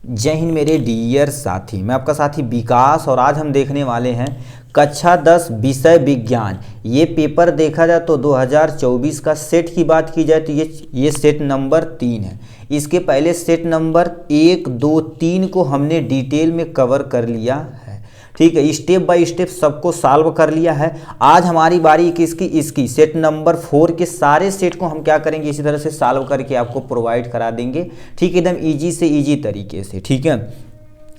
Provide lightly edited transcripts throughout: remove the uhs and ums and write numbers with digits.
जय हिंद मेरे डियर साथी, मैं आपका साथी विकास और आज हम देखने वाले हैं कक्षा 10 विषय विज्ञान। ये पेपर देखा जाए तो 2024 का सेट की बात की जाए तो ये सेट नंबर 3 है। इसके पहले सेट नंबर 1, 2, 3 को हमने डिटेल में कवर कर लिया है। ठीक है, स्टेप बाय स्टेप सबको सॉल्व कर लिया है। आज हमारी बारी इसकी सेट नंबर 4 के सारे सेट को हम क्या करेंगे, इसी तरह से सॉल्व करके आपको प्रोवाइड करा देंगे। ठीक है, एकदम इजी से इजी तरीके से। ठीक है,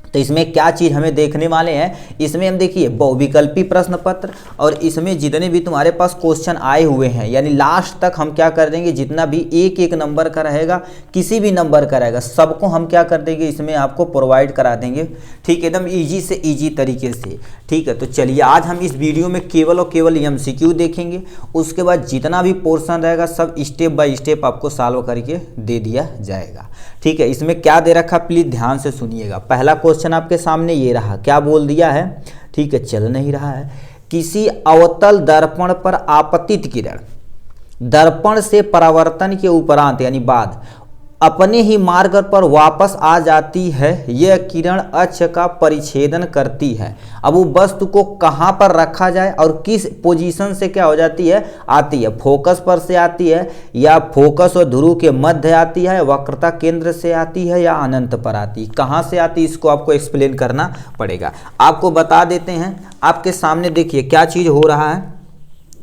तो इसमें क्या चीज़ हमें देखने वाले हैं, इसमें हम देखिए बहुविकल्पी प्रश्न पत्र और इसमें जितने भी तुम्हारे पास क्वेश्चन आए हुए हैं यानी लास्ट तक हम क्या कर देंगे, जितना भी एक एक नंबर का रहेगा, किसी भी नंबर का रहेगा, सबको हम क्या कर देंगे, इसमें आपको प्रोवाइड करा देंगे। ठीक है, एकदम ईजी से ईजी तरीके से। ठीक है, तो चलिए आज हम इस वीडियो में केवल और केवल MCQ देखेंगे। उसके बाद जितना भी पोर्शन रहेगा सब स्टेप बाय स्टेप आपको सॉल्व करके दे दिया जाएगा। ठीक है, इसमें क्या दे रखा प्लीज ध्यान से सुनिएगा। पहला क्वेश्चन आपके सामने ये रहा, क्या बोल दिया है। ठीक है, चल नहीं रहा है। किसी अवतल दर्पण पर आपतित किरण दर्पण से परावर्तन के उपरांत यानी बाद अपने ही मार्ग पर वापस आ जाती है। यह किरण अक्ष का परिच्छेदन करती है। अब वो वस्तु को कहाँ पर रखा जाए और किस पोजीशन से क्या हो जाती है, आती है। फोकस पर से आती है या फोकस और ध्रुव के मध्य आती है, वक्रता केंद्र से आती है या अनंत पर आती है। कहाँ से आती है इसको आपको एक्सप्लेन करना पड़ेगा। आपको बता देते हैं, आपके सामने देखिए क्या चीज़ हो रहा है।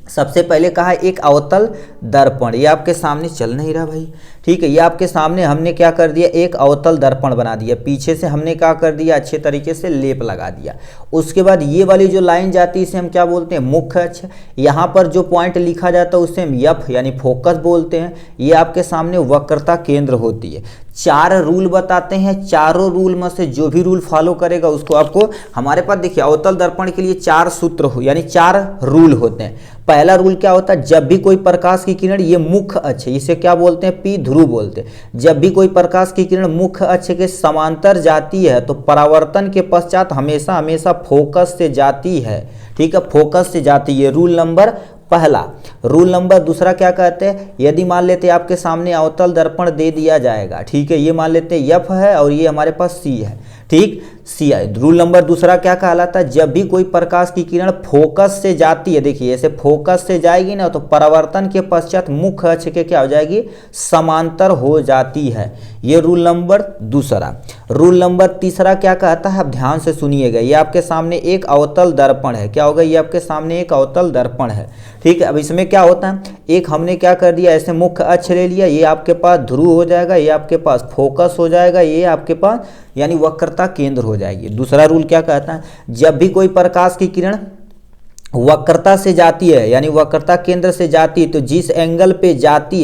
सबसे पहले कहा एक अवतल दर्पण, ये आपके सामने चल नहीं रहा भाई। ठीक है, ये आपके सामने हमने क्या कर दिया, एक अवतल दर्पण बना दिया। पीछे से हमने क्या कर दिया, अच्छे तरीके से लेप लगा दिया। उसके बाद ये वाली जो लाइन जाती है इसे हम क्या बोलते हैं, मुख्य अक्ष। यहाँ पर जो पॉइंट लिखा जाता है उसे हम एफ यानी फोकस बोलते हैं। ये आपके सामने वक्रता केंद्र होती है। 4 रूल बताते हैं, चारों रूल में से जो भी रूल फॉलो करेगा उसको आपको, हमारे पास देखिए अवतल दर्पण के लिए 4 सूत्र हो यानी 4 रूल होते हैं। पहला रूल क्या होता है, जब भी कोई प्रकाश की किरण, ये मुख्य अक्ष है, इसे क्या बोलते हैं, पी ध्रुव बोलते हैं। जब भी कोई प्रकाश की किरण मुख्य अक्ष के समांतर जाती है तो परावर्तन के पश्चात हमेशा हमेशा फोकस से जाती है। ठीक है, फोकस से जाती है, रूल नंबर पहला। रूल नंबर दूसरा क्या कहते हैं, यदि मान लेते हैं आपके सामने अवतल दर्पण दे दिया जाएगा। ठीक है, ये मान लेते हैं एफ है और ये हमारे पास सी है। ठीक, सी है। रूल नंबर दूसरा क्या कहलाता है, जब भी कोई प्रकाश की किरण फोकस से जाती है, देखिए ऐसे फोकस से जाएगी ना तो परावर्तन के पश्चात मुख्य अक्ष के क्या हो जाएगी, समांतर हो जाती है। ये रूल नंबर दूसरा। रूल नंबर तीसरा क्या कहता है, आप ध्यान से सुनिएगा। ये आपके सामने एक अवतल दर्पण है, क्या होगा, ये आपके सामने एक अवतल दर्पण है। ठीक है, अब इसमें क्या होता है, एक हमने क्या कर दिया, ऐसे मुख्य अक्ष ले लिया, ये आपके पास ध्रुव हो जाएगा, ये आपके पास फोकस हो जाएगा, ये आपके पास यानी वक्रता केंद्र हो जाएगी। दूसरा रूल क्या कहता है, जब भी कोई प्रकाश की किरण वक्रता से जाती है यानी वक्रता केंद्र से जाती है तो जिस एंगल पे जाती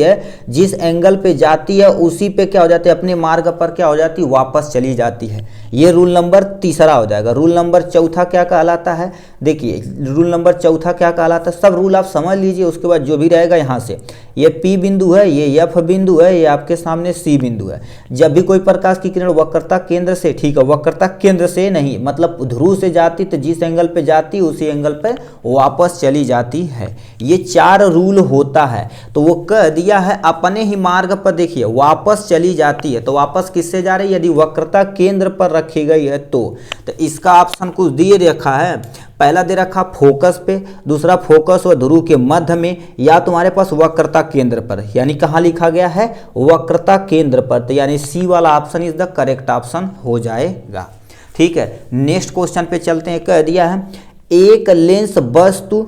है उसी पे क्या हो जाती है, अपने मार्ग पर क्या हो जाती है, वापस चली जाती है। ये रूल नंबर तीसरा हो जाएगा। रूल नंबर चौथा क्या कहलाता है, देखिए रूल नंबर चौथा क्या कहलाता है, सब रूल आप समझ लीजिए। उसके बाद जो भी रहेगा यहाँ से, ये P बिंदु है, ये F बिंदु है, ये आपके सामने C बिंदु है। जब भी कोई प्रकाश की किरण वक्रता केंद्र से, ठीक है, वक्रता केंद्र से नहीं मतलब ध्रुव से जाती तो जिस एंगल पे जाती उसी एंगल पे वापस चली जाती है। ये 4 रूल होता है। तो वो कह दिया है अपने ही मार्ग पर, देखिए वापस चली जाती है। तो वापस किससे जा रही है, यदि वक्रता केंद्र पर रखी गई है तो इसका ऑप्शन कुछ दिए रखा है। पहला दे रखा फोकस पे, दूसरा फोकस और ध्रुव के मध्य में, या तुम्हारे पास वक्रता केंद्र पर, यानी कहाँ लिखा गया है, वक्रता केंद्र पर। तो यानी सी वाला option is the correct option हो जाएगा। ठीक है, नेक्स्ट क्वेश्चन पे चलते हैं। कह दिया है एक लेंस वस्तु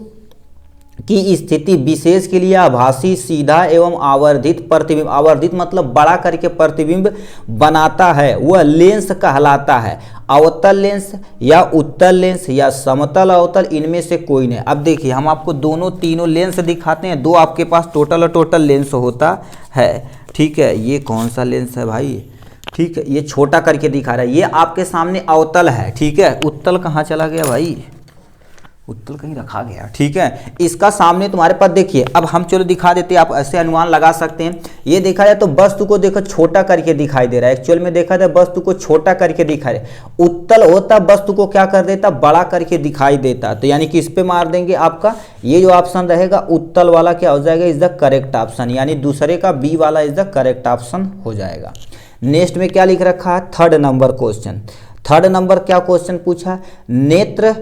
की स्थिति विशेष के लिए आभासी, सीधा एवं आवर्धित प्रतिबिंब, आवर्धित मतलब बड़ा करके प्रतिबिंब बनाता है, वह लेंस कहलाता है। अवतल लेंस या उत्तल लेंस या समतल अवतल, इनमें से कोई नहीं। अब देखिए हम आपको तीनों लेंस दिखाते हैं। 2 आपके पास टोटल लेंस होता है। ठीक है, ये कौन सा लेंस है भाई, ठीक है, ये छोटा करके दिखा रहा है, ये आपके सामने अवतल है। ठीक है, उत्तल कहाँ चला गया भाई, उत्तल कहीं रखा गया। ठीक है, इसका सामने तुम्हारे पास देखिए, अब हम चलो दिखा देते हैं, आप ऐसे अनुमान लगा सकते हैं। ये देखा जाए तो वस्तु को देखो छोटा करके दिखाई दे रहा है, एक्चुअल में देखा जाए वस्तु को छोटा करके दिखा रहा है। उत्तल होता वस्तु को क्या कर देता, बड़ा करके दिखाई देता। तो यानी कि इस पे मार देंगे, आपका ये जो ऑप्शन रहेगा उत्तल वाला क्या हो जाएगा, इज द करेक्ट ऑप्शन, यानी दूसरे का बी वाला इज द करेक्ट ऑप्शन हो जाएगा। नेक्स्ट में क्या लिख रखा है, third number question. Third number क्या क्वेश्चन पूछा, नेत्र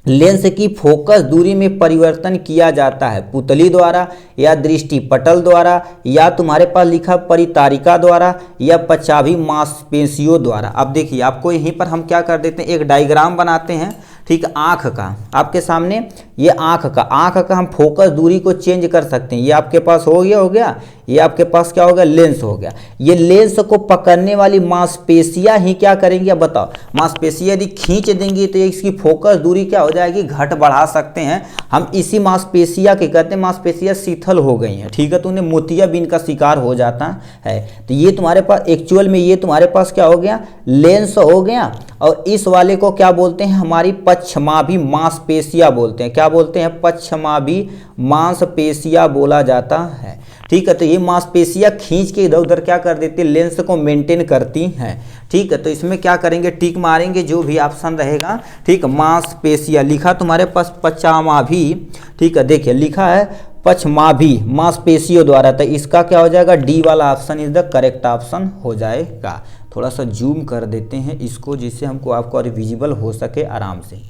लेंस की फोकस दूरी में परिवर्तन किया जाता है पुतली द्वारा या दृष्टि पटल द्वारा या तुम्हारे पास लिखा परितारिका द्वारा या पचाभी मांसपेशियों द्वारा। अब देखिए आपको यहीं पर हम क्या कर देते हैं, एक डायग्राम बनाते हैं, ठीक, आँख का आपके सामने, ये आँख का हम फोकस दूरी को चेंज कर सकते हैं। ये आपके पास हो गया, ये आपके पास क्या हो गया, लेंस हो गया। ये लेंस को पकड़ने वाली मांसपेशियां ही क्या करेंगी, अब बताओ, मांसपेशियां यदि खींच देंगी तो इसकी फोकस दूरी क्या हो जाएगी, घट बढ़ा सकते हैं हम। इसी मांसपेशियां के कहते हैं मांसपेशियां शिथिल हो गई हैं, ठीक है, तो उन्हें मोतियाबिंद का शिकार हो जाता है। तो ये तुम्हारे पास एक्चुअल में ये तुम्हारे पास क्या हो गया, लेंस हो गया। और इस वाले को क्या बोलते हैं, हमारी पश्चमाभी मांसपेशियां बोलते हैं। क्या बोलते हैं, पश्चमाभी मांसपेशियां बोला जाता है, ठीक है। तो ये मांसपेशियां खींच के इधर उधर क्या कर देती है, लेंस को मेंटेन करती हैं, ठीक है। तो इसमें क्या करेंगे, टिक मारेंगे, जो भी ऑप्शन रहेगा, ठीक, मांसपेशियां लिखा तुम्हारे पास पश्चमाभी, ठीक है, देखिए लिखा है पश्चमाभी मांसपेशियों द्वारा, तो इसका क्या हो जाएगा, डी वाला option is the correct option हो जाएगा। थोड़ा सा जूम कर देते हैं इसको, जिससे हमको आपको और विजिबल हो सके आराम से।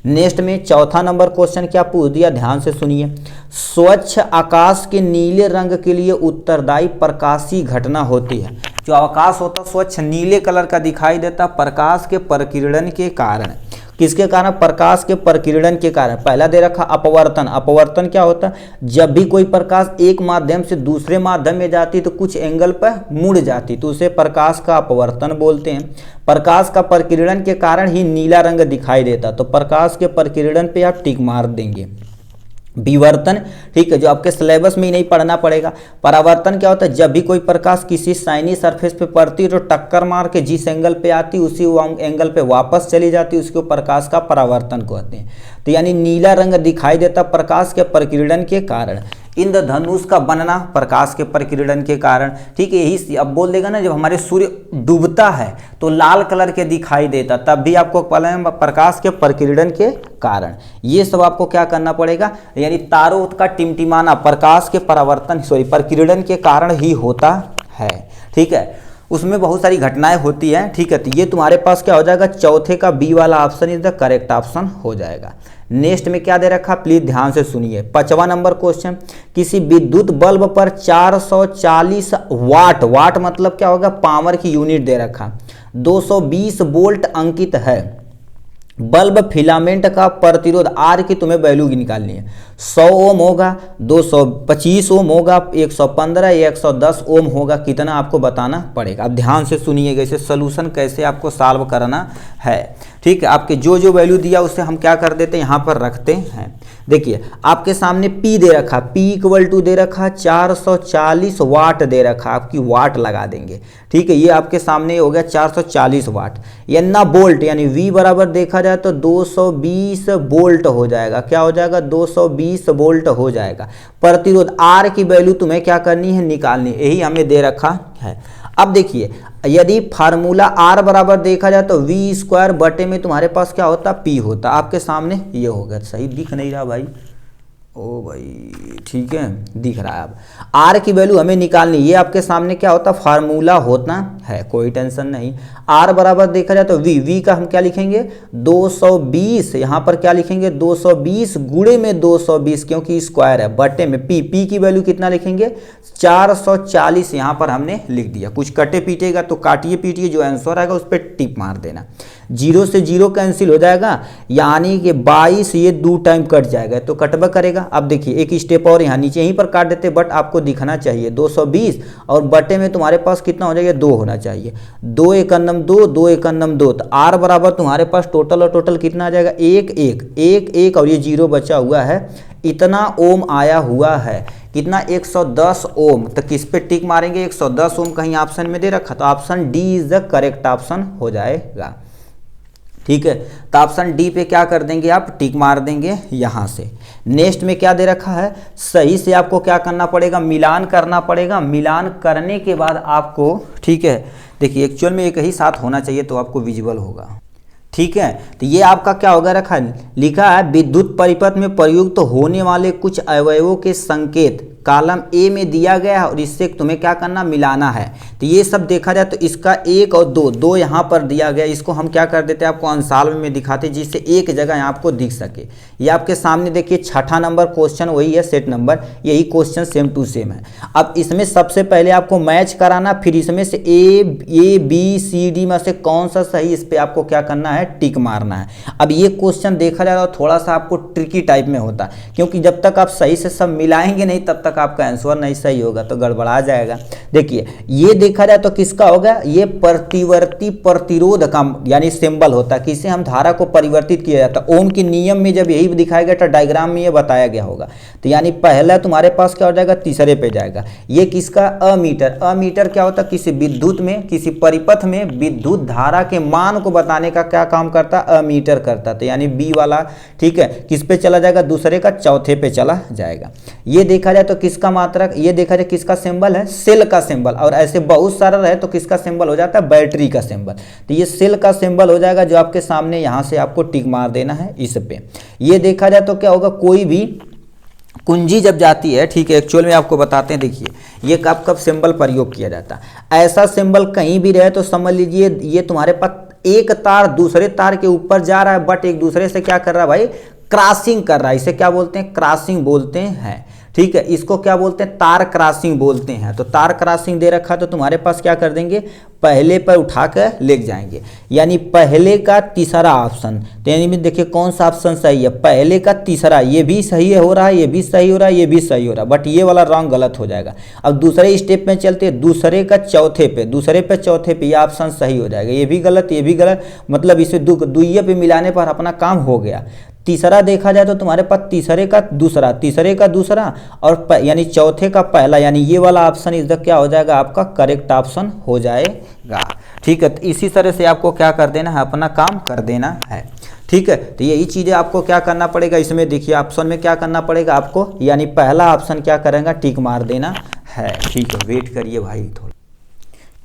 नेक्स्ट में चौथा नंबर क्वेश्चन क्या पूछ दिया, ध्यान से सुनिए। स्वच्छ आकाश के नीले रंग के लिए उत्तरदायी प्रकाशीय घटना होती है। जो आकाश होता स्वच्छ नीले कलर का दिखाई देता प्रकाश के प्रकीर्णन के कारण। किसके कारण, प्रकाश के प्रकीर्णन के कारण। पहला दे रखा अपवर्तन। अपवर्तन क्या होता है, जब भी कोई प्रकाश एक माध्यम से दूसरे माध्यम में जाती तो कुछ एंगल पर मुड़ जाती, तो उसे प्रकाश का अपवर्तन बोलते हैं। प्रकाश का प्रकीर्णन के कारण ही नीला रंग दिखाई देता, तो प्रकाश के प्रकीर्णन पे आप टिक मार देंगे। विवर्तन, ठीक है, जो आपके सिलेबस में ही नहीं पढ़ना पड़ेगा। परावर्तन क्या होता है, जब भी कोई प्रकाश किसी शाइनी सरफेस पे पड़ती है तो टक्कर मार के जिस एंगल पे आती उसी एंगल पे वापस चली जाती, उसको प्रकाश का परावर्तन कहते हैं। तो यानी नीला रंग दिखाई देता प्रकाश के प्रकीर्णन के कारण। इंद्रधनुष का बनना प्रकाश के प्रकीर्णन के कारण, ठीक है। यही अब बोल देगा ना, जब हमारे सूर्य डूबता है तो लाल कलर के दिखाई देता, तब भी आपको प्रकाश के प्रकीर्णन के कारण। ये सब आपको क्या करना पड़ेगा, यानी तारों का टिमटिमाना प्रकाश के प्रकीर्णन के कारण ही होता है, ठीक है। उसमें बहुत सारी घटनाएं होती हैं, ठीक है। तो ये तुम्हारे पास क्या हो जाएगा, चौथे का बी वाला option is the correct option हो जाएगा। नेक्स्ट में क्या दे रखा, प्लीज ध्यान से सुनिए। 5वां नंबर क्वेश्चन, किसी विद्युत बल्ब पर 440 वाट, वाट मतलब क्या होगा, पावर की यूनिट दे रखा, 220 वोल्ट अंकित है। बल्ब फिलामेंट का प्रतिरोध आर की तुम्हें वैल्यू की निकालनी है। 100 ओम होगा, 225 ओम होगा, 115 या 110 ओम होगा, कितना आपको बताना पड़ेगा। अब ध्यान से सुनिएगा, इसे सोल्यूशन कैसे आपको सॉल्व करना है, ठीक है। आपके जो जो वैल्यू दिया उससे हम क्या कर देते हैं, यहाँ पर रखते हैं। देखिए आपके सामने P दे रखा, P इक्वल टू दे रखा 440 वाट दे रखा, आपकी वाट लगा देंगे, ठीक है। ये आपके सामने हो गया 440 वाट, या वोल्ट, यानी V बराबर देखा जाए तो 220 वोल्ट हो जाएगा। क्या हो जाएगा, 220 वोल्ट हो जाएगा। प्रतिरोध R की वैल्यू तुम्हें क्या करनी है, निकालनी, यही हमें दे रखा है। अब देखिए यदि फार्मूला R बराबर देखा जाए तो V स्क्वायर बटे में तुम्हारे पास क्या होता, P होता। आपके सामने ये होगा, सही दिख नहीं रहा भाई, ओ भाई ठीक है दिख रहा है। अब R की वैल्यू हमें निकालनी, ये आपके सामने क्या होता, फार्मूला होता है, कोई टेंशन नहीं। R बराबर देखा जाए तो V का हम क्या लिखेंगे, 220, यहाँ पर क्या लिखेंगे, 220 गुणे में 220, क्योंकि स्क्वायर है, बटे में P की वैल्यू कितना लिखेंगे, 440 यहाँ पर हमने लिख दिया। कुछ कटे पीटेगा तो काटिए पीटिए, जो आंसर आएगा उस पर टिक मार देना। 0 से 0 कैंसिल हो जाएगा, यानी कि 22 ये 2 टाइम कट जाएगा, तो कटबा करेगा। अब देखिए एक स्टेप और यहाँ नीचे यहीं पर काट देते, बट आपको दिखना चाहिए 220 और बटे में तुम्हारे पास कितना हो जाएगा, 2 होना चाहिए। 2 एकन्नम 2, 2 एकन्नम 2, तो R बराबर तुम्हारे पास टोटल और टोटल कितना आ जाएगा, 1 1 1 1 और ये 0 बचा हुआ है, इतना ओम आया हुआ है, कितना 110 ओम। तो किस पे टिक मारेंगे, 110 ओम कहीं ऑप्शन में दे रखा, तो option D is the correct option हो जाएगा, ठीक है। तो ऑप्शन डी पे क्या कर देंगे, आप टिक मार देंगे यहाँ से। नेक्स्ट में क्या दे रखा है, सही से आपको क्या करना पड़ेगा, मिलान करना पड़ेगा। मिलान करने के बाद आपको, ठीक है, देखिए एक्चुअल में एक ही साथ होना चाहिए तो आपको विजिबल होगा, ठीक है। तो ये आपका क्या होगा रखा है, लिखा है विद्युत परिपथ में प्रयुक्त होने वाले कुछ अवयवों के संकेत कॉलम ए में दिया गया है और इससे तुम्हें क्या करना, मिलाना है। तो ये सब देखा जाए तो इसका 1 और 2 दो यहाँ पर दिया गया, इसको हम क्या कर देते हैं, आपको अंसाल्व में दिखाते जिससे एक जगह यहाँ आपको दिख सके। ये आपके सामने देखिए 6ठा नंबर क्वेश्चन वही है, सेट नंबर, यही क्वेश्चन सेम टू सेम है। अब इसमें सबसे पहले आपको मैच कराना, फिर इसमें से ए बी सी डी में से कौन सा सही, इस पर आपको क्या करना है, टिक मारना है। अब ये क्वेश्चन देखा जाए तो थोड़ा सा आपको ट्रिकी टाइप में होता है, क्योंकि जब तक आप सही से सब मिलाएंगे नहीं तब तक आपका आंसर नहीं सही होगा, तो गड़बड़ा जाएगा। देखिए ये देखा जाए तो किसका होगा, ये प्रतिवर्ती प्रतिरोध का यानी सिंबल होता है, किसे हम धारा को परिवर्तित किया जाता है। ओम के नियम में जब यही दिखाया गया था, डायग्राम में ये बताया गया होगा। तो यानी पहला तुम्हारे पास क्या हो जाएगा, तीसरे पे जाएगा। ये किसका, अमीटर। अमीटर क्या होता है, किसी विद्युत में, किसी परिपथ में विद्युत धारा के मान को बताने का क्या काम करता है, अमीटर करता। तो यानी बी वाला ठीक है, किस पे चला जाएगा, दूसरे का चौथे पे चला जाएगा। ये देखा जाए तो किसका मात्रक, ये देखा जाए किसका सिंबल है, सेल का सिंबल। और ऐसे बहुत सारा रहे तो किसका सिंबल हो जाता है, बैटरी का सिंबल। तो ये सेल का सिंबल हो जाएगा, जो आपके सामने यहाँ से आपको टिक मार देना है इस पे। ये देखा जाए तो क्या होगा, कोई भी कुंजी जब जाती है, ठीक है, एक्चुअल में आपको बताते हैं। देखिए ये कब सिंबल प्रयोग किया जाता है, ऐसा सिंबल कहीं भी रहे तो समझ लीजिए ये तुम्हारे पास एक तार दूसरे तार के ऊपर जा रहा है, बट एक दूसरे से क्या कर रहा है भाई, क्रॉसिंग कर रहा है। इसे क्या बोलते हैं, क्रॉसिंग बोलते हैं। ठीक है, इसको क्या बोलते हैं, तार क्रॉसिंग बोलते हैं। तो तार क्रॉसिंग दे रखा तो तुम्हारे पास क्या कर देंगे, पहले पर उठा कर ले जाएंगे, यानी पहले का तीसरा ऑप्शन। तो यानी देखिए कौन सा ऑप्शन सही है, पहले का तीसरा, ये भी सही हो रहा है, ये भी सही हो रहा है, ये भी सही हो रहा है, बट ये वाला रॉन्ग गलत हो जाएगा। अब दूसरे स्टेप में चलते हैं, दूसरे का चौथे पे, दूसरे पे चौथे पे, ये ऑप्शन सही हो जाएगा, ये भी गलत, ये भी गलत, मतलब इसे दुइये पे मिलाने पर अपना काम हो गया। तीसरा देखा जाए तो तुम्हारे पास तीसरे का दूसरा, तीसरे का दूसरा और यानी चौथे का पहला, यानी ये वाला ऑप्शन इस क्या हो जाएगा, आपका करेक्ट ऑप्शन हो जाएगा। ठीक है, तो इसी तरह से आपको क्या कर देना है, अपना काम कर देना है। ठीक है, तो यही चीज़ें आपको क्या करना पड़ेगा, इसमें देखिए ऑप्शन में क्या करना पड़ेगा आपको, यानी पहला ऑप्शन क्या करेंगे, टिक मार देना है। ठीक है, वेट करिए भाई थोड़ा।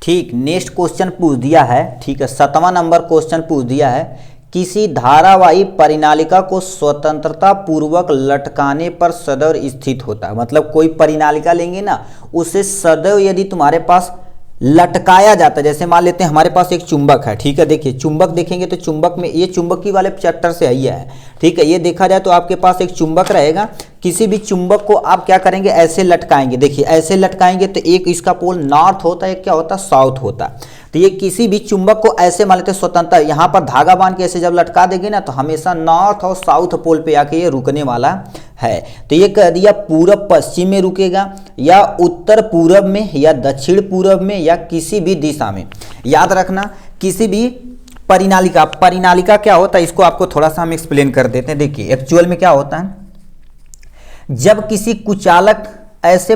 ठीक, नेक्स्ट क्वेश्चन पूछ दिया है, ठीक है, 7वां नंबर क्वेश्चन पूछ दिया है, किसी धारावाही परिनालिका को स्वतंत्रता पूर्वक लटकाने पर सदैव स्थित होता है। मतलब कोई परिनालिका लेंगे ना, उसे सदैव यदि तुम्हारे पास लटकाया जाता है, जैसे मान लेते हैं हमारे पास एक चुंबक है, ठीक है, देखिए चुंबक देखेंगे तो चुंबक में, ये चुंबकी वाले चैप्टर से ही है। ठीक है, ये देखा जाए तो आपके पास एक चुंबक रहेगा, किसी भी चुंबक को आप क्या करेंगे, ऐसे लटकाएंगे। देखिए ऐसे लटकाएंगे तो एक इसका पोल नॉर्थ होता है, एक क्या होता है, साउथ होता है। तो ये किसी भी चुंबक को ऐसे मान लेते हैं स्वतंत्र, यहाँ पर धागा बांध के ऐसे जब लटका देंगे ना, तो हमेशा नॉर्थ और साउथ पोल पे आके ये रुकने वाला है। तो ये कह दिया पूरब पश्चिम में रुकेगा, या उत्तर पूरब में, या दक्षिण पूरब में, या किसी भी दिशा में। याद रखना, किसी भी परिनालिका, परिनालिका क्या होता है, इसको आपको थोड़ा सा हम एक्सप्लेन कर देते हैं। देखिए एक्चुअल में क्या होता है, जब किसी कुचालक ऐसे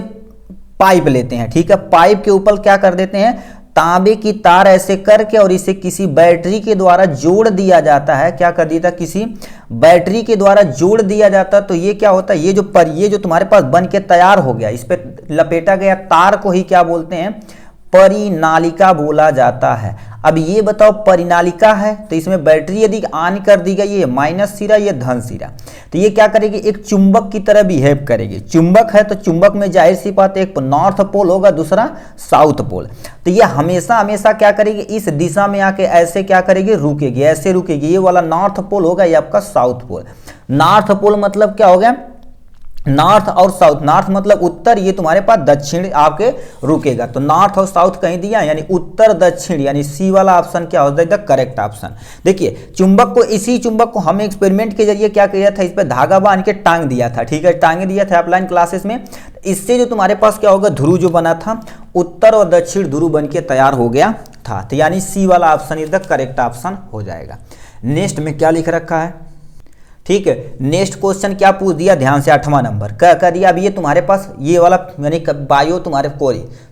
पाइप लेते हैं, ठीक है, पाइप के ऊपर क्या कर देते हैं, तांबे की तार ऐसे करके और इसे किसी बैटरी के द्वारा जोड़ दिया जाता है। क्या कर दिया था, किसी बैटरी के द्वारा जोड़ दिया जाता है। तो ये क्या होता है, ये जो तुम्हारे पास बन के तैयार हो गया, इस पे लपेटा गया तार को ही क्या बोलते हैं, परिनालिका बोला जाता है। अब ये बताओ परिनालिका है तो इसमें बैटरी यदि ऑन कर दी गई, ये माइनस सिरा, ये धन सिरा, तो ये क्या करेगी, एक चुंबक की तरह बिहेव करेगी। चुंबक है तो चुंबक में जाहिर सी बात है, एक नॉर्थ पोल होगा, दूसरा साउथ पोल। तो ये हमेशा हमेशा क्या करेगी, इस दिशा में आके ऐसे क्या करेगी, रुकेगी, ऐसे रुकेगी। ये वाला नॉर्थ पोल होगा, ये आपका साउथ पोल। नॉर्थ पोल मतलब क्या हो गया, नॉर्थ और साउथ, नॉर्थ मतलब उत्तर, ये तुम्हारे पास दक्षिण आपके रुकेगा। तो नॉर्थ और साउथ कहीं दिया, यानी उत्तर दक्षिण, यानी सी वाला ऑप्शन क्या होता है, द करेक्ट ऑप्शन। देखिए चुंबक को, इसी चुंबक को हम एक्सपेरिमेंट के जरिए क्या किया था, इस पर धागा बांध के टांग दिया था। ठीक है, टांगे दिया था ऑफलाइन क्लासेस में। इससे जो तुम्हारे पास क्या होगा, ध्रुव जो बना था, उत्तर और दक्षिण ध्रुव बन के तैयार हो गया था। तो यानी सी वाला option is the correct option हो जाएगा। नेक्स्ट में क्या लिख रखा है, ठीक है, नेक्स्ट क्वेश्चन क्या पूछ दिया, ध्यान से 8वां नंबर क्या दिया। अब ये तुम्हारे पास ये वाला यानी बायो तुम्हारे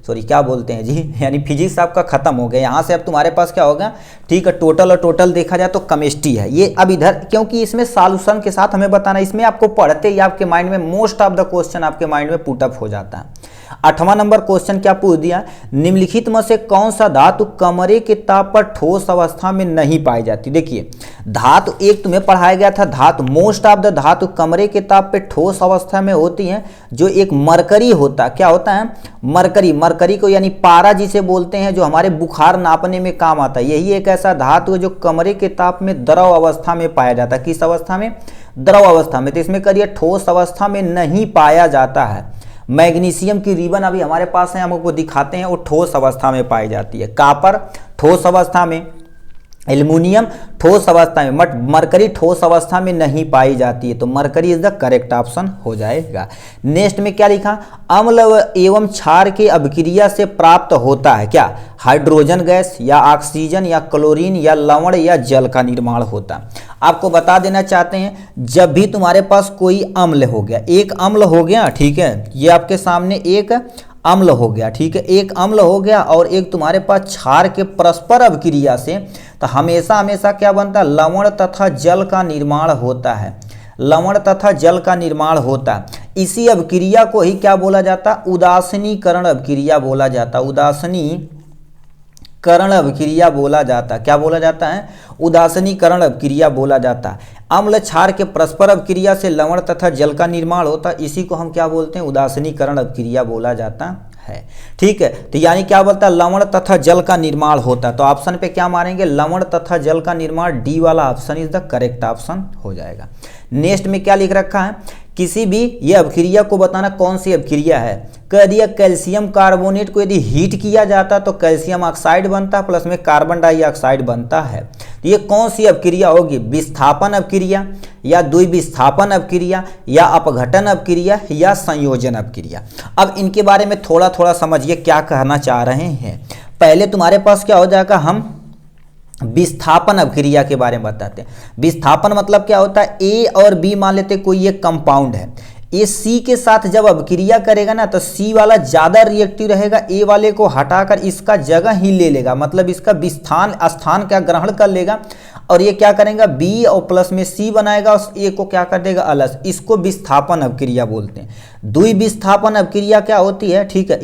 सॉरी क्या बोलते हैं जी, यानी फिजिक्स आपका खत्म हो गया। यहाँ से अब तुम्हारे पास क्या होगा, ठीक है, टोटल और टोटल देखा जाए तो केमिस्ट्री है ये। अब इधर क्योंकि इसमें सॉल्यूशन के साथ हमें बताना, इसमें आपको पढ़ते ही आपके माइंड में मोस्ट ऑफ द क्वेश्चन आपके माइंड में पुटअप हो जाता है। 8वां नंबर क्वेश्चन क्या पूछ दिया, निम्नलिखित में से कौन सा धातु कमरे के ताप पर ठोस अवस्था में नहीं पाई जाती। देखिए धातु एक तुम्हें पढ़ाया गया था, धातु मोस्ट ऑफ द धातु कमरे के ताप पे ठोस अवस्था में होती है। जो एक मरकरी होता है, क्या होता है, मरकरी, मरकरी को यानी पारा जिसे बोलते हैं, जो हमारे बुखार नापने में काम आता है। यही एक ऐसा धातु है जो कमरे के ताप में द्रव अवस्था में पाया जाता है। किस अवस्था में, द्रव अवस्था में। तो इसमें करिए ठोस अवस्था में नहीं पाया जाता है। मैग्नीशियम की रिबन अभी हमारे पास है, हम आपको दिखाते हैं, वो ठोस अवस्था में पाई जाती है। कॉपर ठोस अवस्था में, एल्युमिनियम ठोस अवस्था में, बट मरकरी ठोस अवस्था में नहीं पाई जाती है। तो mercury is the correct option हो जाएगा। नेक्स्ट में क्या लिखा, अम्ल एवं क्षार की अभिक्रिया से प्राप्त होता है क्या, हाइड्रोजन गैस या ऑक्सीजन या क्लोरीन या लवण या जल का निर्माण होता है। आपको बता देना चाहते हैं, जब भी तुम्हारे पास कोई अम्ल हो गया, एक अम्ल हो गया, ठीक है, ये आपके सामने एक अम्ल हो गया, ठीक है, एक अम्ल हो गया और एक तुम्हारे पास क्षार के परस्पर अभिक्रिया से, तो हमेशा हमेशा क्या बनता है, लवण तथा जल का निर्माण होता है। लवण तथा जल का निर्माण होता है। इसी अभिक्रिया को ही क्या बोला जाता है, उदासीनीकरण अभिक्रिया बोला जाता है। उदासीनीकरण अभिक्रिया बोला जाता है। क्या बोला जाता है, उदासीनीकरण अभिक्रिया बोला जाता है। अम्ल क्षार के परस्पर अभिक्रिया से लवण तथा जल का निर्माण होता है, इसी को हम क्या बोलते हैं, उदासीनीकरण अभिक्रिया बोला जाता है। ठीक है, तो यानी क्या बोलता है, लवण तथा जल का निर्माण होता है। तो ऑप्शन पे क्या मारेंगे, लवण तथा जल का निर्माण, डी वाला option is the correct option हो जाएगा। नेक्स्ट में क्या लिख रखा है, किसी भी ये अभिक्रिया को बताना कौन सी अभिक्रिया है। कह दिया कैल्शियम कार्बोनेट को यदि हीट किया जाता तो कैल्शियम ऑक्साइड बनता प्लस में कार्बन डाइऑक्साइड बनता है। तो ये कौन सी अभिक्रिया होगी, विस्थापन अभिक्रिया या द्विविस्थापन अभिक्रिया या अपघटन अभिक्रिया या संयोजन अभिक्रिया। अब इनके बारे में थोड़ा थोड़ा समझिए क्या कहना चाह रहे हैं। पहले तुम्हारे पास क्या हो जाएगा, हम विस्थापन अभिक्रिया के बारे में बताते हैं। विस्थापन मतलब क्या होता है, ए और बी मान लेते कोई एक कंपाउंड है, ए सी के साथ जब अभिक्रिया करेगा ना तो सी वाला ज़्यादा रिएक्टिव रहेगा, ए वाले को हटाकर इसका जगह ही ले लेगा, मतलब इसका स्थान क्या ग्रहण कर लेगा और ये क्या करेगा, बी और प्लस में सी बनाएगा और ए को क्या कर देगा अलग। इसको विस्थापन अभिक्रिया बोलते हैं। द्विविस्थापन अभिक्रिया क्या होती है, ठीक है,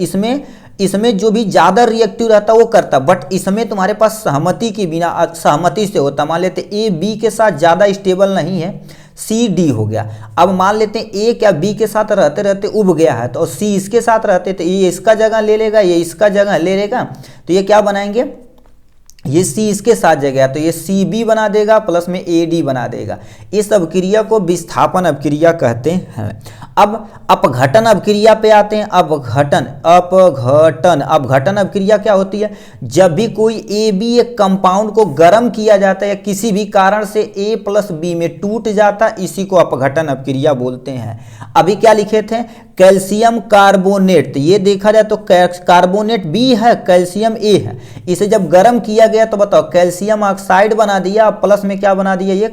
इसमें जो भी ज़्यादा रिएक्टिव रहता है वो करता, बट इसमें तुम्हारे पास सहमति के बिना, सहमति से होता। मान लेते ए बी के साथ ज़्यादा स्टेबल नहीं है, सी डी हो गया। अब मान लेते हैं ए क्या बी के साथ रहते रहते उब गया है तो सी इसके साथ रहते तो ये इसका जगह ले लेगा, ये इसका जगह ले लेगा, तो ये क्या बनाएंगे, ये सी इसके साथ जगह तो ये सी बी बना देगा प्लस में ए डी बना देगा। इस अभिक्रिया को विस्थापन अभिक्रिया कहते हैं। अब अपघटन अभिक्रिया पे आते हैं। अपघटन अभिक्रिया क्या होती है, जब भी कोई ए बी एक कंपाउंड को गर्म किया जाता है या किसी भी कारण से ए प्लस बी में टूट जाता है, इसी को अपघटन अभिक्रिया बोलते हैं। अभी क्या लिखे थे, कैल्शियम कार्बोनेट, तो ये देखा जाए तो कार्बोनेट बी है, कैल्शियम ए है। इसे जब गर्म किया गया तो बताओ कैल्शियम ऑक्साइड बना दिया, प्लस में क्या बना दिया, ये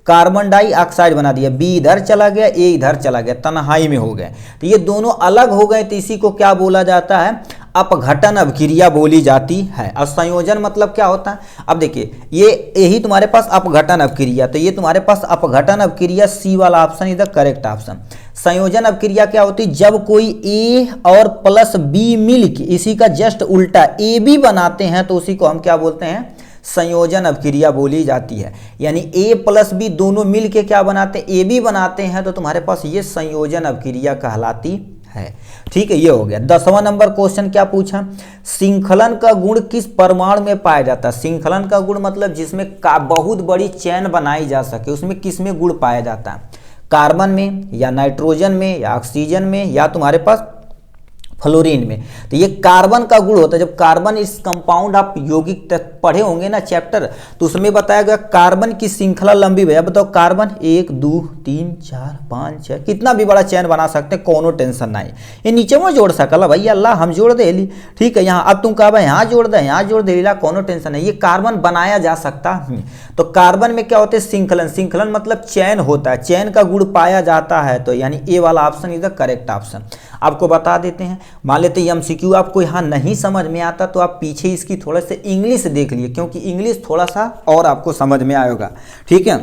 कार्बन डाइऑक्साइड बना दिया। बी इधर चला गया, ए इधर चला गया, तन्हाई में हो गए, तो ये दोनों अलग हो गए, तो इसी को क्या बोला जाता है, अपघटन अभिक्रिया बोली जाती है। और संयोजन मतलब क्या होता है, अब देखिए ये यही तुम्हारे पास अपघटन अभिक्रिया, तो ये तुम्हारे पास अपघटन अभिक्रिया, सी वाला option is the correct option. संयोजन अभिक्रिया क्या होती है, जब कोई ए और प्लस बी मिलकर इसी का जस्ट उल्टा ए बी बनाते हैं तो उसी को हम क्या बोलते हैं, संयोजन अभिक्रिया बोली जाती है। यानी ए प्लस बी दोनों मिल के क्या बनाते हैं, ए बी बनाते हैं, तो तुम्हारे पास ये संयोजन अभिक्रिया कहलाती है। ठीक है, ये हो गया। 10वां नंबर क्वेश्चन क्या पूछा, श्रृंखलन का गुण किस परमाणु में पाया जाता है। श्रृंखलन का गुण मतलब जिसमें बहुत बड़ी चैन बनाई जा सके, उसमें किस में गुण पाया जाता है, कार्बन में या नाइट्रोजन में या ऑक्सीजन में या तुम्हारे पास फ्लोरीन में। तो ये कार्बन का गुण होता है। जब कार्बन इस कंपाउंड आप यौगिक पढ़े होंगे ना चैप्टर, तो उसमें बताया गया कार्बन की श्रृंखला लंबी भैया, बताओ कार्बन 1 2 3 4 5 6 कितना भी बड़ा चैन बना सकते हैं, कोनो टेंशन नहीं। ये नीचे में जोड़ सकला भैया, अल्लाह हम जोड़ दे ली, ठीक है, यहाँ अब तुम कहा यहाँ जोड़ दे, यहाँ जोड़ दे ला, कोनो टेंशन नहीं, ये कार्बन बनाया जा सकता है। तो कार्बन में क्या होते हैं, श्रृंखलन, श्रृंखलन मतलब चैन होता है, चैन का गुण पाया जाता है, तो यानी ए वाला option is the correct option. आपको बता देते हैं, मान लेते हैं एमसीक्यू आपको यहाँ नहीं समझ में आता तो आप पीछे इसकी थोड़ा सा इंग्लिश देख लिए, क्योंकि इंग्लिश थोड़ा सा और आपको समझ में आएगा। ठीक है,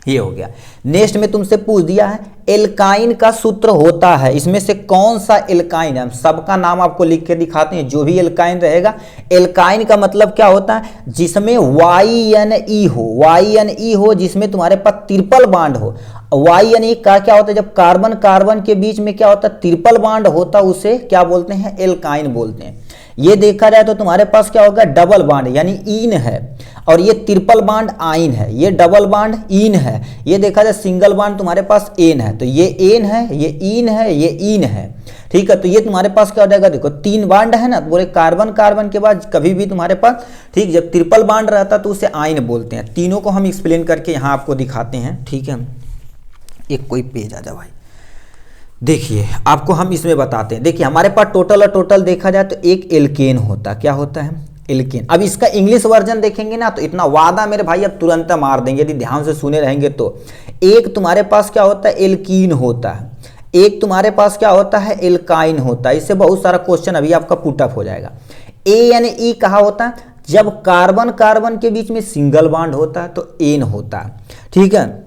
ये हो गया। नेक्स्ट में तुमसे पूछ दिया है एल्काइन का सूत्र होता है, इसमें से कौन सा एल्काइन है। हम सबका नाम आपको लिख के दिखाते हैं, जो भी एल्काइन रहेगा। एल्काइन का मतलब क्या होता है, जिसमें YNE हो, YNE हो, जिसमें तुम्हारे पास ट्रिपल बॉन्ड हो। YNE का क्या होता है, जब कार्बन कार्बन के बीच में क्या होता है, ट्रिपल बॉन्ड होता है, उसे क्या बोलते हैं, एल्काइन बोलते हैं। ये देखा जाए तो तुम्हारे पास क्या होगा, डबल बॉन्ड यानी ईन है, और ये ट्रिपल बॉन्ड आइन है, ये डबल बॉन्ड ईन है। ये देखा जाए सिंगल बॉन्ड तुम्हारे पास एन है, तो ये एन है, ये ईन है, ये ईन है, ठीक है। तो ये तुम्हारे पास क्या हो जाएगा, देखो 3 बॉन्ड है ना, बोले कार्बन कार्बन के बाद कभी भी तुम्हारे पास, ठीक, जब ट्रिपल बॉन्ड रहता तो उसे आइन बोलते हैं। तीनों को हम एक्सप्लेन करके यहाँ आपको दिखाते हैं, ठीक है। एक कोई पेज आ जा भाई, देखिए आपको हम इसमें बताते हैं। देखिए हमारे पास टोटल और टोटल देखा जाए तो एक एल्केन होता, क्या होता है, एल्केन। अब इसका इंग्लिश वर्जन देखेंगे ना तो इतना वादा मेरे भाई अब तुरंत मार देंगे यदि ध्यान से सुने रहेंगे तो। एक तुम्हारे पास क्या होता है, एल्कीन होता है, एक तुम्हारे पास क्या होता है, एल्काइन होता है। इससे बहुत सारा क्वेश्चन अभी आपका पुटअप हो जाएगा। ANE कहा होता है, जब कार्बन कार्बन के बीच में सिंगल बॉन्ड होता है तो एन होता है, ठीक है।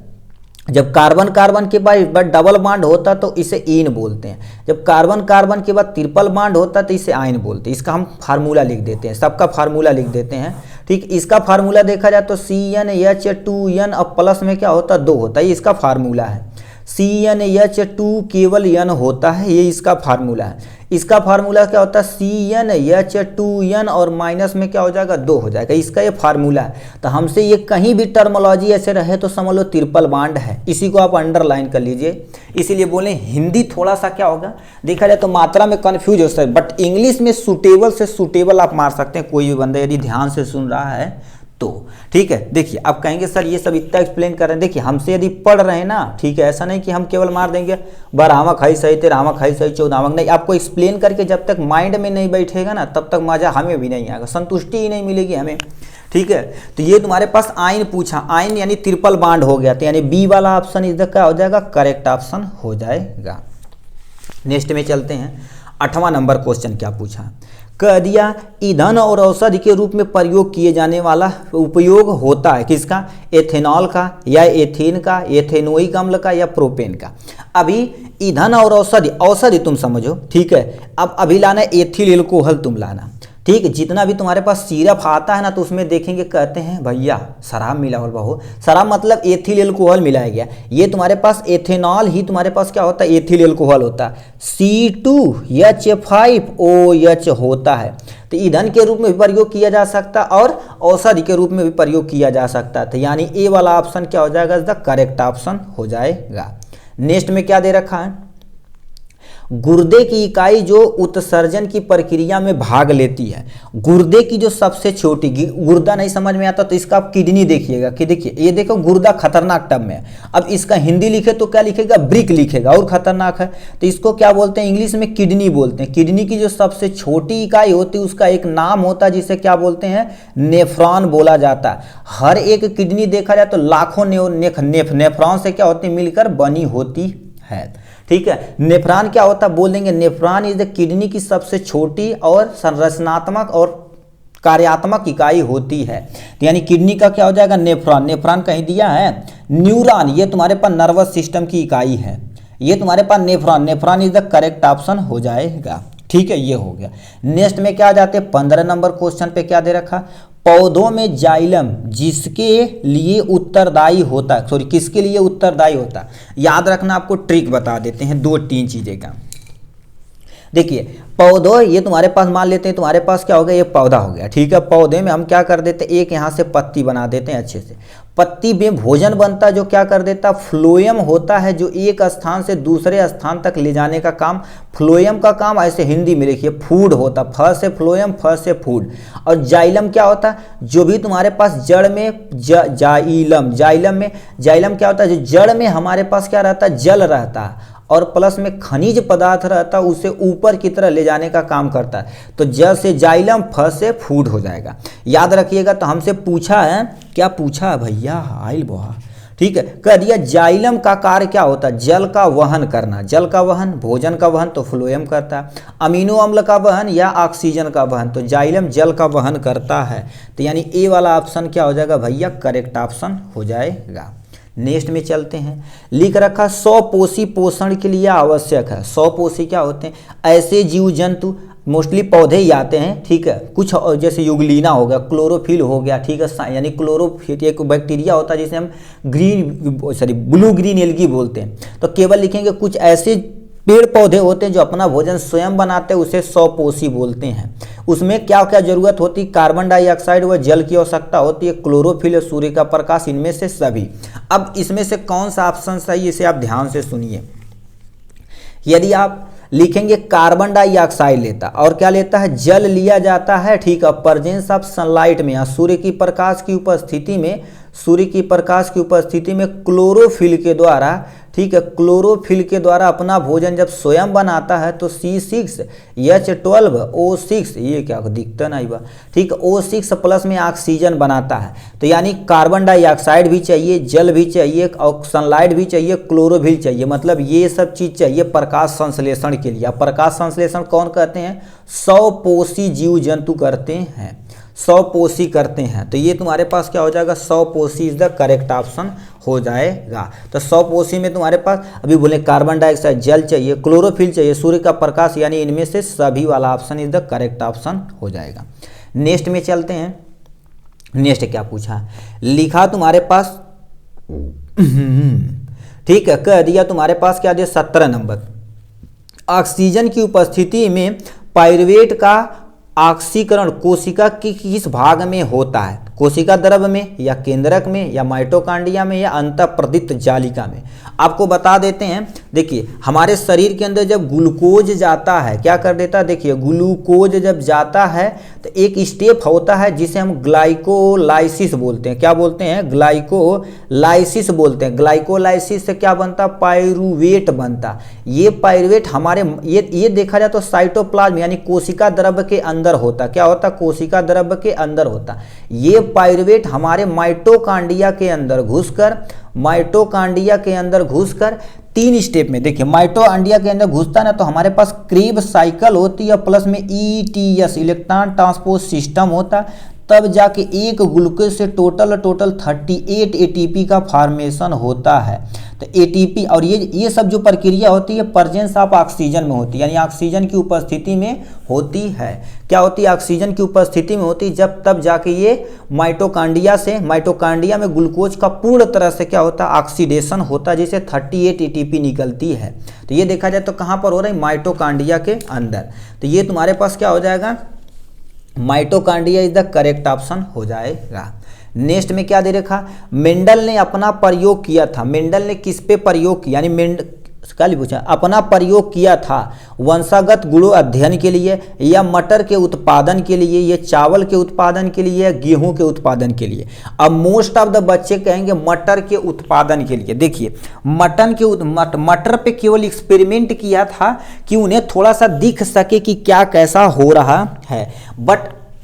जब कार्बन कार्बन के बाद डबल बॉन्ड होता तो इसे ईन बोलते हैं। जब कार्बन कार्बन के बाद ट्रिपल बॉन्ड होता तो इसे आइन बोलते हैं। इसका हम फार्मूला लिख देते हैं, सबका फार्मूला लिख देते हैं, ठीक। इसका फार्मूला देखा जाए तो CnH2n, अब प्लस में क्या होता है, 2 होता है, ये इसका फार्मूला है। CnH2 केवल n होता है, ये इसका फार्मूला है। इसका फार्मूला क्या होता है, CnH2n और माइनस में क्या हो जाएगा, 2 हो जाएगा, इसका ये फार्मूला है। तो हमसे ये कहीं भी टर्मोलॉजी ऐसे रहे तो समझ लो ट्रिपल बॉन्ड है, इसी को आप अंडरलाइन कर लीजिए। इसीलिए बोले हिंदी थोड़ा सा क्या होगा, देखा जाए तो मात्रा में कन्फ्यूज हो सकता है, बट इंग्लिश में सुटेबल से सुटेबल आप मार सकते हैं, कोई भी बंदा यदि ध्यान से सुन रहा है तो, ठीक है। देखिए अब कहेंगे सर ये सब इतना एक्सप्लेन कर रहे हैं, देखिए हमसे यदि पढ़ रहे हैं ना, ठीक है, ऐसा नहीं कि हम केवल मार देंगे 12वां खाई सही, 13वां खाई सही, 14वां नहीं, आपको एक्सप्लेन करके जब तक माइंड में नहीं बैठेगा ना तब तक मजा हमें भी नहीं आएगा, संतुष्टि ही नहीं मिलेगी हमें, ठीक है। तो ये तुम्हारे पास आइन पूछा, आइन यानी ट्रिपल बॉन्ड हो गया, तो यानी बी वाला ऑप्शन इधर क्या हो जाएगा, करेक्ट ऑप्शन हो जाएगा। नेक्स्ट में चलते हैं, 8वां नंबर क्वेश्चन क्या पूछा, कह दिया ईंधन और औषधि के रूप में प्रयोग किए जाने वाला उपयोग होता है किसका, एथेनॉल का या एथेन का, एथेनोइक अम्ल का या प्रोपेन का। अभी ईंधन और औषधि, औषधि तुम समझो, ठीक है। अब अभी लाना एथिल एल्कोहल तुम लाना, ठीक है। जितना भी तुम्हारे पास सिरप आता है ना तो उसमें देखेंगे कहते हैं भैया शराब मिला और बहु, शराब मतलब एथिल एल्कोहल मिलाया गया। ये तुम्हारे पास एथेनॉल ही तुम्हारे पास क्या होता है, एथिल एल्कोहल होता है, C2H5OH होता है। तो ईंधन के रूप में भी प्रयोग किया जा सकता है और औषधि के रूप में भी प्रयोग किया जा सकता है। तो यानी ए वाला ऑप्शन क्या हो जाएगा, द करेक्ट ऑप्शन हो जाएगा। नेक्स्ट में क्या दे रखा है, गुर्दे की इकाई जो उत्सर्जन की प्रक्रिया में भाग लेती है, गुर्दे की जो सबसे छोटी, गुर्दा नहीं समझ में आता तो इसका आप किडनी देखिएगा कि देखिए ये देखो गुर्दा खतरनाक टर्म है। अब इसका हिंदी लिखे तो क्या लिखेगा, ब्रिक लिखेगा, और खतरनाक है। तो इसको क्या बोलते हैं, इंग्लिश में किडनी बोलते हैं। किडनी की जो सबसे छोटी इकाई होती है उसका एक नाम होता है जिसे क्या बोलते हैं, नेफ्रॉन बोला जाता है। हर एक किडनी देखा जाए तो लाखों नेफ्रॉन से क्या होती है, मिलकर बनी होती है, ठीक है। नेफ्रॉन क्या होता है, बोल देंगे नेफ्रॉन इज द किडनी की सबसे छोटी और संरचनात्मक और कार्यात्मक इकाई होती है। तो यानी किडनी का क्या हो जाएगा, नेफ्रॉन। नेफ्रॉन कहीं दिया है, न्यूरॉन ये तुम्हारे पास नर्वस सिस्टम की इकाई है, ये तुम्हारे पास nephron, nephron is the correct option हो जाएगा, ठीक है। ये हो गया। नेक्स्ट में क्या आ जाते हैं, 15 नंबर क्वेश्चन पे क्या दे रखा, पौधों में जाइलम जिसके लिए उत्तरदायी होता है, सॉरी किसके लिए उत्तरदायी होता है, याद रखना। आपको ट्रिक बता देते हैं 2-3 चीजें का। देखिए पौधों, ये तुम्हारे पास मान लेते हैं तुम्हारे पास क्या हो गया, ये पौधा हो गया, ठीक है। पौधे में हम क्या कर देते हैं, एक यहाँ से पत्ती बना देते हैं अच्छे से। पत्ती में भोजन बनता है जो क्या कर देता, फ्लोएम होता है जो एक स्थान से दूसरे स्थान तक ले जाने का काम, फ्लोएम का काम ऐसे हिंदी में लिखिए फूड होता, फ से फ्लोएम, फ से फूड। और जाइलम क्या होता है, जो भी तुम्हारे पास जड़ में जाइलम क्या होता है, जो जड़ में हमारे पास क्या रहता है, जल रहता है और प्लस में खनिज पदार्थ रहता है, उसे ऊपर की तरह ले जाने का काम करता है। तो ज से जाइलम, फ से फूड हो जाएगा, याद रखिएगा। तो हमसे पूछा है, क्या पूछा है भैया, आइल बोहा, ठीक है। कह दिया जाइलम का कार्य क्या होता है, जल का वहन करना, जल का वहन, भोजन का वहन तो फ्लोएम करता है, अमीनो अम्ल का वहन या ऑक्सीजन का वहन तो जाइलम जल का वहन करता है। तो यानी ए वाला ऑप्शन क्या हो जाएगा भैया, करेक्ट ऑप्शन हो जाएगा। नेक्स्ट में चलते हैं, लिख रखा 100 पोषी पोषण के लिए आवश्यक है। 100 पोषी क्या होते हैं? ऐसे जीव जंतु, मोस्टली पौधे ही आते हैं, ठीक है, कुछ जैसे युगलीना हो गया, क्लोरोफिल हो गया, ठीक है, यानी क्लोरोफिल एक बैक्टीरिया होता है जिसे हम ब्लू ग्रीन एल्गी बोलते हैं। तो केवल लिखेंगे कुछ ऐसे पेड़ पौधे होते हैं जो अपना भोजन स्वयं बनाते हैं, उसे 100 पोषी बोलते हैं। उसमें क्या क्या जरूरत होती है? कार्बन डाइऑक्साइड व जल की आवश्यकता होती है, क्लोरोफिल, सूर्य का प्रकाश, इनमें से सभी। अब इसमें से कौन सा ऑप्शन सही, इसे आप ध्यान से सुनिए। यदि आप लिखेंगे कार्बन डाइऑक्साइड लेता और क्या लेता है? जल लिया जाता है, ठीक है, प्रेजेंस ऑफ सनलाइट में, सूर्य की प्रकाश की उपस्थिति में, सूर्य की प्रकाश की उपस्थिति में क्लोरोफिल के द्वारा, ठीक है, क्लोरोफिल के द्वारा अपना भोजन जब स्वयं बनाता है तो C6H12O6, ये क्या दिखता नहीं बा, ठीक है, O6 प्लस में ऑक्सीजन बनाता है। तो यानी कार्बन डाइऑक्साइड भी चाहिए, जल भी चाहिए और सनलाइट भी चाहिए, क्लोरोफिल चाहिए, मतलब ये सब चीज़ चाहिए प्रकाश संश्लेषण के लिए। अब प्रकाश संश्लेषण कौन करते हैं? 100 पोषी जीव जंतु करते हैं, 100 पोषी करते हैं। तो ये तुम्हारे पास क्या हो जाएगा? 100 पोषी इज द करेक्ट ऑप्शन हो जाएगा। तो 100 पोषी में तुम्हारे पास अभी बोले कार्बन डाइऑक्साइड, जल चाहिए, क्लोरोफिल चाहिए, सूर्य का प्रकाश, यानी इनमें से सभी वाला option is the correct option हो जाएगा। नेक्स्ट में चलते हैं। नेक्स्ट क्या पूछा? लिखा तुम्हारे पास ठीक है, कह दिया तुम्हारे पास क्या दिया? 17 नंबर, ऑक्सीजन की उपस्थिति में पाइरुवेट का ऑक्सीकरण कोशिका के किस भाग में होता है? कोशिका द्रव में या केंद्रक में या माइटोकांड्रिया में या अंतःप्रदित जालिका में? आपको बता देते हैं, देखिए हमारे शरीर के अंदर जब ग्लूकोज जाता है, क्या कर देता है? देखिए ग्लूकोज जब जाता है तो एक स्टेप होता है जिसे हम ग्लाइकोलाइसिस बोलते हैं। क्या बोलते हैं? ग्लाइकोलाइसिस बोलते हैं। ग्लाइकोलाइसिस से क्या बनता? पाइरुवेट बनता। ये पाइरुवेट हमारे ये देखा जाए तो साइटोप्लाज्म यानी कोशिका द्रव के अंदर होता। क्या होता? कोशिका द्रव के अंदर होता। ये पाइरुवेट हमारे माइटोकांड्रिया के अंदर घुसकर 3 स्टेप में, देखिए माइटोकांड्रिया के अंदर घुसता ना तो हमारे पास क्रीब साइकिल होती है, प्लस में ETS इलेक्ट्रॉन ट्रांसपोर्ट सिस्टम होता, तब जाके एक ग्लूकोज से टोटल 38 ATP का फॉर्मेशन होता है। तो ATP और ये सब जो प्रक्रिया होती है प्रेजेंस ऑफ ऑक्सीजन में होती है, यानी ऑक्सीजन की उपस्थिति में होती है। क्या होती है? ऑक्सीजन की उपस्थिति में होती है, तब जाके ये माइटोकांड्रिया में ग्लूकोज का पूर्ण तरह से क्या होता है? ऑक्सीडेशन होता है, जिसे 38 ATP निकलती है। तो ये देखा जाए तो कहाँ पर हो रहा है? माइटोकांड्रिया के अंदर। तो ये तुम्हारे पास क्या हो जाएगा? Mitochondria is the correct option हो जाएगा। नेक्स्ट में क्या दे रखा? मेंडल ने अपना प्रयोग किया था। मेंडल ने किस पे प्रयोग किया? यानी कल पूछा, अपना प्रयोग किया था वंशागत गुणों अध्ययन के लिए, या मटर के उत्पादन के लिए, या चावल के उत्पादन के लिए, या गेहूं के उत्पादन के लिए? अब मोस्ट ऑफ द बच्चे कहेंगे मटर के उत्पादन के लिए। देखिए मटर पे केवल एक्सपेरिमेंट किया था कि उन्हें थोड़ा सा दिख सके कि क्या कैसा हो रहा है, बट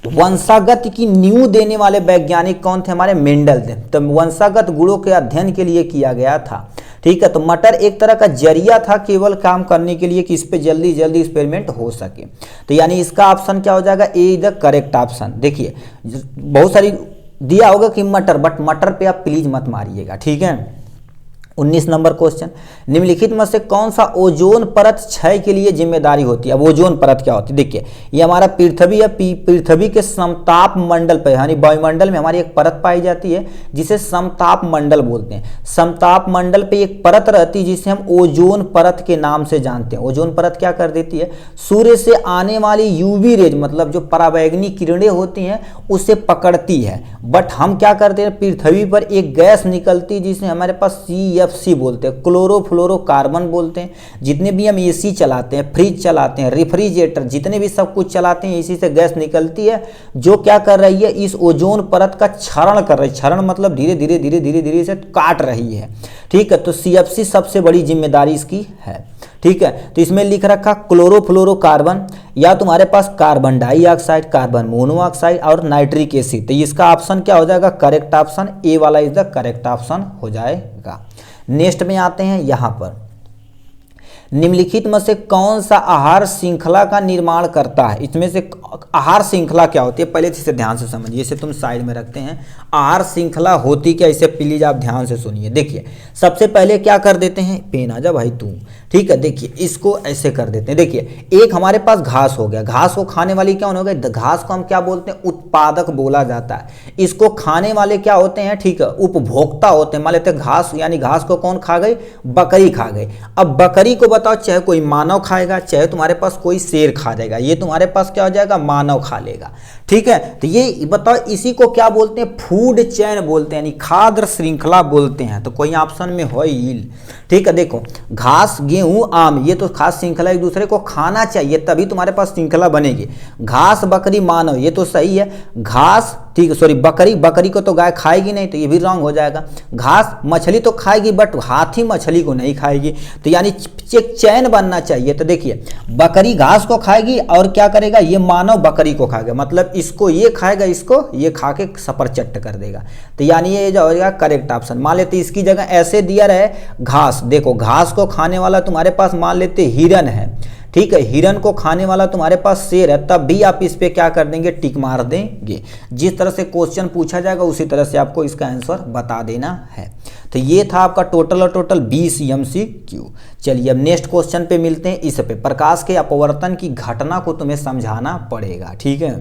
वंशागत की नींव देने वाले वैज्ञानिक कौन थे? हमारे मेंडल थे। तो वंशागत गुणों के अध्ययन के लिए किया गया था, ठीक है। तो मटर एक तरह का जरिया था केवल काम करने के लिए कि इस पे जल्दी जल्दी एक्सपेरिमेंट हो सके। तो यानी इसका ऑप्शन क्या हो जाएगा? ए इज द करेक्ट ऑप्शन। देखिए बहुत सारी दिया होगा कि मटर, बट मटर पे आप प्लीज मत मारिएगा, ठीक है। 19 नंबर क्वेश्चन, निम्नलिखित में से कौन सा ओजोन परत क्षय के लिए जिम्मेदारी होती है? अब ओजोन परत क्या होती है? देखिए ये हमारा पृथ्वी या पृथ्वी के समताप मंडल पर यानी वायुमंडल में हमारी एक परत पाई जाती है जिसे समताप मंडल बोलते हैं। समताप मंडल पे एक परत रहती है जिसे हम ओजोन परत के नाम से जानते हैं। ओजोन परत क्या कर देती है? सूर्य से आने वाली यूवी रेज, मतलब जो पराबैंगनी किरणें होती हैं उसे पकड़ती है। बट हम क्या करते हैं? पृथ्वी पर एक गैस निकलती है जिसे हमारे पास CFC बोलते हैं, क्लोरोफ्लोरोकार्बन बोलते हैं। जितने भी हम AC चलाते हैं, फ्रिज चलाते हैं, रेफ्रिजरेटर, जितने भी सब कुछ चलाते हैं, इसी से गैस निकलती है जो क्या कर रही है? इस ओजोन परत का क्षरण कर रही है। क्षरण मतलब धीरे धीरे धीरे धीरे धीरे से काट रही है, ठीक है। तो CFC सबसे बड़ी जिम्मेदारी इसकी है, ठीक है। तो इसमें लिख रखा क्लोरोफ्लोरोकार्बन, या तुम्हारे पास कार्बन डाइऑक्साइड, कार्बन मोनोऑक्साइड और नाइट्रिक एसिड। तो इसका ऑप्शन क्या हो जाएगा? करेक्ट ऑप्शन ए वाला इज द करेक्ट ऑप्शन हो जाएगा। नेक्स्ट में आते हैं यहाँ पर, निम्नलिखित में से कौन सा आहार श्रृंखला का निर्माण करता है? इसमें से आहार श्रृंखला क्या होती है, पहले इसे ध्यान से समझिए। इसे तुम साइड में रखते हैं। आहार श्रृंखला होती क्या, इसे प्लीज आप ध्यान से सुनिए। देखिए सबसे पहले क्या कर देते हैं, पेन आ जा भाई तू, ठीक है। देखिए इसको ऐसे कर देते हैं। देखिए एक हमारे पास घास हो गया, घास को खाने वाली क्या हो गई, घास को हम क्या बोलते हैं, उत्पादक बोला जाता है। इसको खाने वाले क्या होते हैं, ठीक है, उपभोक्ता होते हैं। मान लेते हैं घास, यानी घास को कौन खा गई, बकरी खा गई। अब बकरी को बताओ, चाहे कोई मानव खाएगा, चाहे तुम्हारे पास कोई शेर खा जाएगा, ये तुम्हारे पास क्या हो जाएगा, मानव खा लेगा, ठीक है। तो ये बताओ इसी को क्या बोलते हैं, फूड चेन बोलते हैं, यानी खाद्य श्रृंखला बोलते हैं। तो कोई ऑप्शन में हो, ठीक है। देखो घास, गेहूं, आम, ये तो खास श्रृंखला एक दूसरे को खाना चाहिए, तभी तुम्हारे पास श्रृंखला बनेगी। घास, बकरी, मानव, ये तो सही है। घास, ठीक है, सॉरी बकरी को तो गाय खाएगी नहीं, तो ये भी रॉन्ग हो जाएगा। घास मछली तो खाएगी, बट हाथी मछली को नहीं खाएगी, तो यानी एक चैन बनना चाहिए। तो देखिए बकरी घास को खाएगी और क्या करेगा, ये मानव बकरी को खाएगा, मतलब इसको ये खाएगा, इसको ये खा के सपरचट्ट कर देगा। तो यानी ये जो हो जाएगा करेक्ट ऑप्शन। मान लेते इसकी जगह ऐसे दिया रहे घास, देखो घास को खाने वाला तुम्हारे पास मान लेते हिरन है, ठीक है, हिरन को खाने वाला तुम्हारे पास शेर है, तब भी आप इस पे क्या कर देंगे, टिक मार देंगे। जिस तरह से क्वेश्चन पूछा जाएगा उसी तरह से आपको इसका आंसर बता देना है। तो ये था आपका टोटल 20 MCQ। चलिए अब नेक्स्ट क्वेश्चन पे मिलते हैं। इस पे प्रकाश के अपवर्तन की घटना को तुम्हें समझाना पड़ेगा, ठीक है।